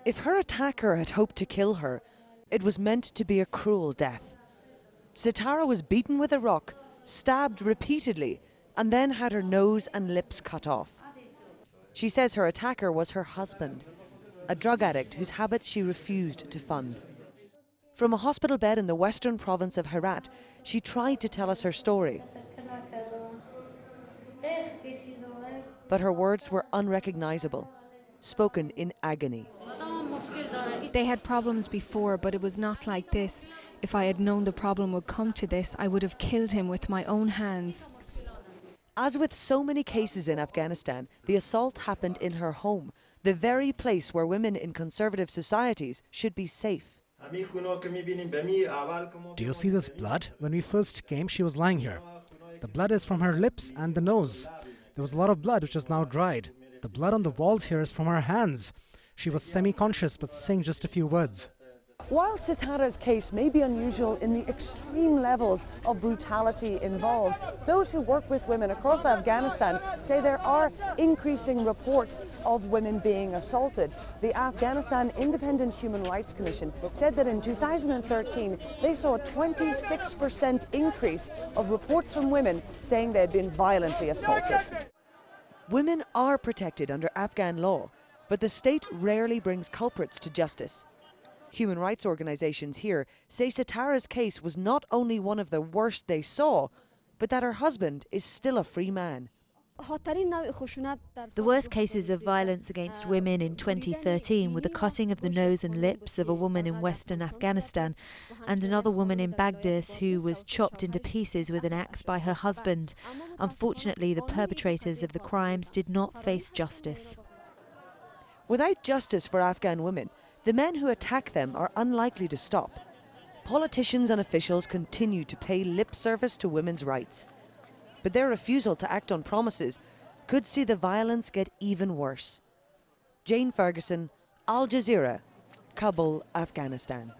If her attacker had hoped to kill her, it was meant to be a cruel death. Setara was beaten with a rock, stabbed repeatedly, and then had her nose and lips cut off. She says her attacker was her husband, a drug addict whose habit she refused to fund. From a hospital bed in the western province of Herat, she tried to tell us her story. But her words were unrecognizable, spoken in agony. They had problems before, but it was not like this. If I had known the problem would come to this, I would have killed him with my own hands. As with so many cases in Afghanistan, the assault happened in her home, the very place where women in conservative societies should be safe. Do you see this blood? When we first came, she was lying here. The blood is from her lips and the nose. There was a lot of blood which is now dried. The blood on the walls here is from her hands. She was semi-conscious but saying just a few words. While Setara's case may be unusual in the extreme levels of brutality involved, those who work with women across Afghanistan say there are increasing reports of women being assaulted. The Afghanistan Independent Human Rights Commission said that in 2013 they saw a 26% increase of reports from women saying they had been violently assaulted. Women are protected under Afghan law, but the state rarely brings culprits to justice. Human rights organisations here say Setara's case was not only one of the worst they saw, but that her husband is still a free man. The worst cases of violence against women in 2013 were the cutting of the nose and lips of a woman in western Afghanistan and another woman in Baghdad who was chopped into pieces with an axe by her husband. Unfortunately, the perpetrators of the crimes did not face justice. Without justice for Afghan women, the men who attack them are unlikely to stop. Politicians and officials continue to pay lip service to women's rights. But their refusal to act on promises could see the violence get even worse. Jane Ferguson, Al Jazeera, Kabul, Afghanistan.